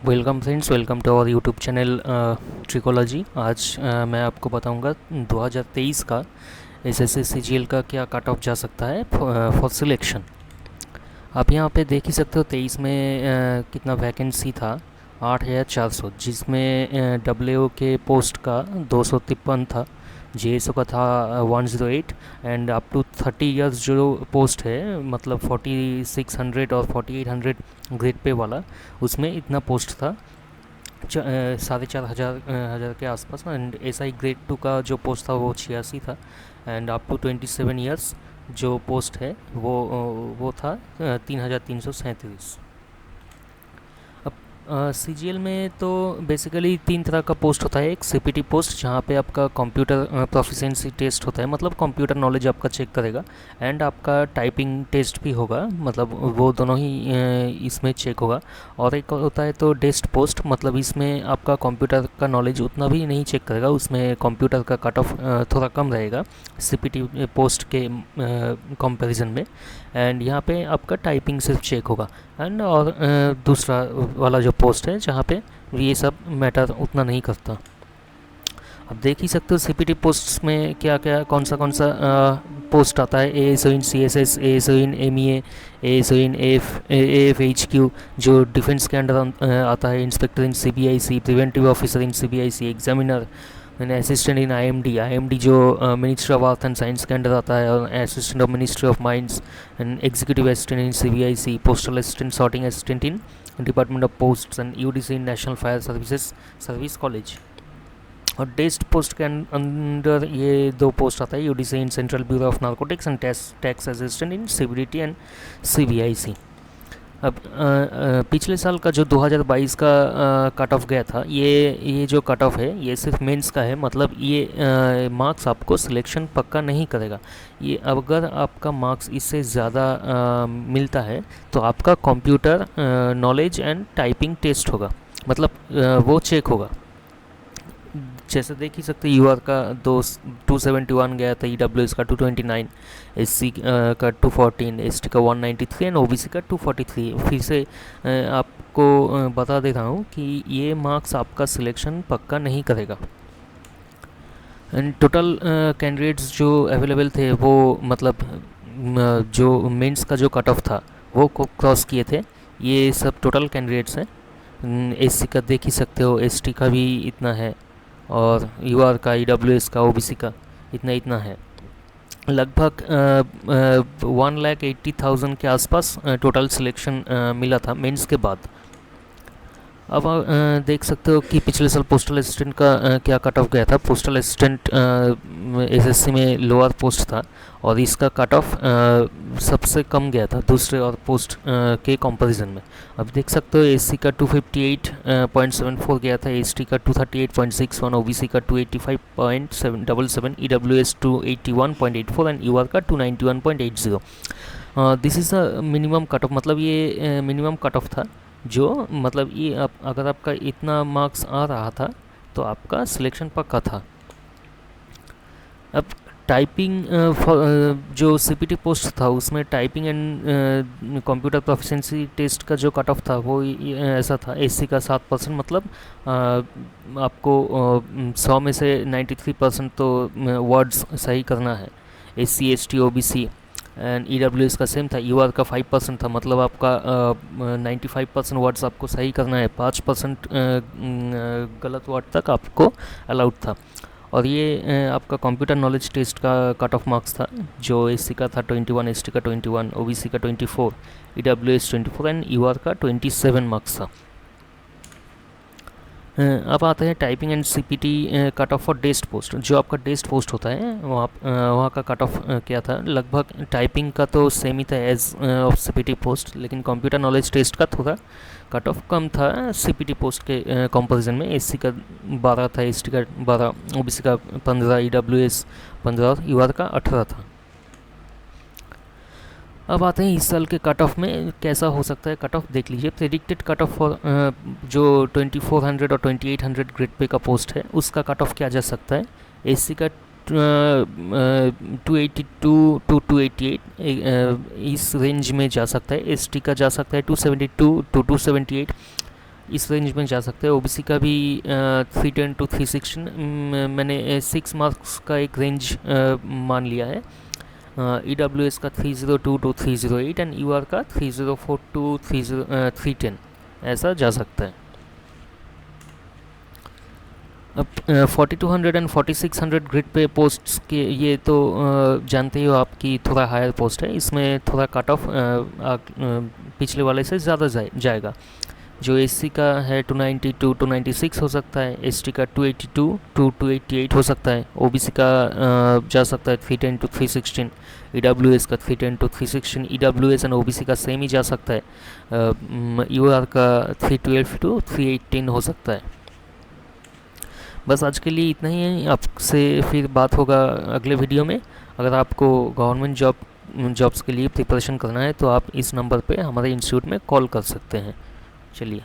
Welcome friends, welcome to our YouTube channel Trickology. आज मैं आपको बताऊंगा 2023 का एसएससी सीजीएल का क्या कट ऑफ जा सकता है फॉर सिलेक्शन। आप यहाँ पे देख ही सकते हो 23 में कितना वैकेंसी था, 8,400, जिसमें डब्ल्यू के पोस्ट का 253 था, जेएसओ का था 108 एंड अप टू 30 इयर्स जो पोस्ट है, मतलब 4600 और 4800 ग्रेड पे वाला, उसमें इतना पोस्ट था 4,500 के आसपास। एंड एसआई ग्रेड 2 का जो पोस्ट था वो 86 था एंड अप टू 27 इयर्स जो पोस्ट है वो था 3,337। अब सीजीएल में तो बेसिकली तीन तरह का पोस्ट होता है। एक सीपीटी पोस्ट जहाँ पे आपका कंप्यूटर प्रोफिशिएंसी टेस्ट होता है, मतलब कंप्यूटर नॉलेज आपका चेक करेगा, एंड आपका टाइपिंग टेस्ट भी होगा, मतलब वो दोनों ही इसमें चेक होगा। और एक होता है तो डेस्क पोस्ट, मतलब इसमें आपका कंप्यूटर का नॉलेज उतना भी नहीं चेक करेगा, उसमें कंप्यूटर का कट ऑफ थोड़ा कम रहेगा सीपीटी पोस्ट के कंपैरिजन में। एंड यहाँ पे आपका टाइपिंग सिर्फ चेक होगा। एंड और दूसरा वाला जो पोस्ट है जहाँ पे ये सब मैटर उतना नहीं करता। अब देख ही सकते हो सीपीटी पोस्ट्स में क्या क्या कौन सा पोस्ट आता है। एएसओ इन सीएसएस, एएसओ इन एमईए, एएसओ इन एएफएचक्यू जो डिफेंस के अंडर आता है, inspector in CBIC, preventive officer in CBIC, examiner and assistant in IMD, IMD जो मिनिस्ट्री ऑफ आर्थ एंड साइंस के अंडर आता है, और assistant of ministry of mines and executive assistant in CBIC, postal assistant, sorting assistant in department of posts and UDC in national fire services service college. और डेस्ट post के अंदर ये दो पोस्ट आता है, UDC in central bureau of narcotics and tax assistant in CBDT and CBIC. अब पिछले साल का जो 2022 का कट ऑफ गया था, ये जो कट ऑफ है ये सिर्फ मेंस का है, मतलब ये मार्क्स आपको सिलेक्शन पक्का नहीं करेगा। ये अगर आपका मार्क्स इससे ज़्यादा मिलता है तो आपका computer knowledge and typing test होगा, मतलब वो चेक होगा। जैसे देख ही सकते यूआर का 271 गया था, ईडब्ल्यूएस का 229, एससी का 214, एसटी का 193 एंड ओबीसी का 243। फिर से आपको बता दे रहा हूँ कि ये मार्क्स आपका सिलेक्शन पक्का नहीं करेगा। एंड टोटल कैंडिडेट्स जो अवेलेबल थे वो, मतलब जो मेंस का जो कट ऑफ था वो क्रॉस किए थे, ये सब टोटल कैंडिडेट्स हैं। एससी का देख ही सकते हो, एसटी का भी इतना है, और यूआर का, ईडब्ल्यूएस का, ओबीसी का इतना है। लगभग 1,80,000 के आसपास टोटल सिलेक्शन मिला था मेंस के बाद। अब देख सकते हो कि पिछले साल पोस्टल असिस्टेंट का क्या कट ऑफ गया था। पोस्टल असिस्टेंट एसएससी में लोअर पोस्ट था और इसका कट ऑफ सबसे कम गया था दूसरे और पोस्ट के कंपैरिजन में। अब देख सकते हो एससी का 258.74 गया था, एसटी का 238.61, ओबीसी का 285.77, ईडब्ल्यूएस 281.84 एंड यूआर का 291.80। This is a minimum cut off, मतलब ये मिनिमम कट ऑफ था, जो मतलब ये अगर आपका इतना मार्क्स आ रहा था तो आपका सिलेक्शन पक्का था। अब टाइपिंग जो सीपीटी पोस्ट था उसमें typing and computer proficiency test का जो कट ऑफ था वो ऐसा था। एससी का 7%, मतलब आपको 100 में से 93% तो वर्ड्स सही करना है। SC, ST, OBC and EWS का सेम था। यूआर का 5% था, मतलब आपका 95% वर्ड्स आपको सही करना है, 5% गलत वर्ड तक आपको अलाउड था। और ये आपका कंप्यूटर नॉलेज टेस्ट का कट ऑफ मार्क्स था, जो एससी का था 21, एसटी का 21, ओबीसी का 24, ईडब्ल्यूएस 24 एंड यूआर का 27 मार्क्स था। अब आते हैं typing and CPT cut off for DEST post. जो आपका डेस्ट पोस्ट होता है वहाँ का कट ऑफ क्या था, लगभग टाइपिंग का तो सेम ही था एज ऑफ सीपीटी पोस्ट, लेकिन कंप्यूटर नॉलेज टेस्ट का थोड़ा कट ऑफ कम था सीपीटी पोस्ट के कंपैरिजन में। एससी का 12 था, एसटी का 12, ओबीसी का 15, ईडब्ल्यूएस 15 और यूआर का 18 था। अब आते हैं इस साल के कट ऑफ में कैसा हो सकता है कट ऑफ, देख लीजिए। प्रेडिक्टेड कट ऑफ फॉर जो 2400 और 2800 ग्रेड पे का पोस्ट है उसका कट ऑफ क्या जा सकता है। एससी का 282 टू 288 इस रेंज में जा सकता है। एसटी का जा सकता है 272 टू 278, इस रेंज में जा सकते हैं। ओबीसी का भी 310 टू 316 मैंने 6 मार्क्स का एक रेंज मान लिया है। EWS का 302 टू 308 एंड UR का 304 टू 310 ऐसा जा सकता है। अब 4200 एंड 4600 ग्रिड पे पोस्ट्स के ये तो जानते ही हो आपकी थोड़ा हायर पोस्ट है, इसमें थोड़ा कट ऑफ पिछले वाले से ज़्यादा जाएगा। जो एससी का है 292 टू 296 हो सकता है, एसटी का 282 टू 288 हो सकता है, ओबीसी का जा सकता है 310 टू 316, ईडब्ल्यूएस का 310 टू 316, ईडब्ल्यूएस एंड ओबीसी का सेम ही जा सकता है, यूआर का 312 टू 318 हो सकता है। बस आज के लिए इतना ही है, आपसे फिर बात होगा अगले वीडियो में। अगर आपको गवर्नमेंट जॉब्स के लिए प्रिपरेशन करना है तो आप इस नंबर पे हमारे इंस्टीट्यूट में कॉल कर सकते हैं। चलिए।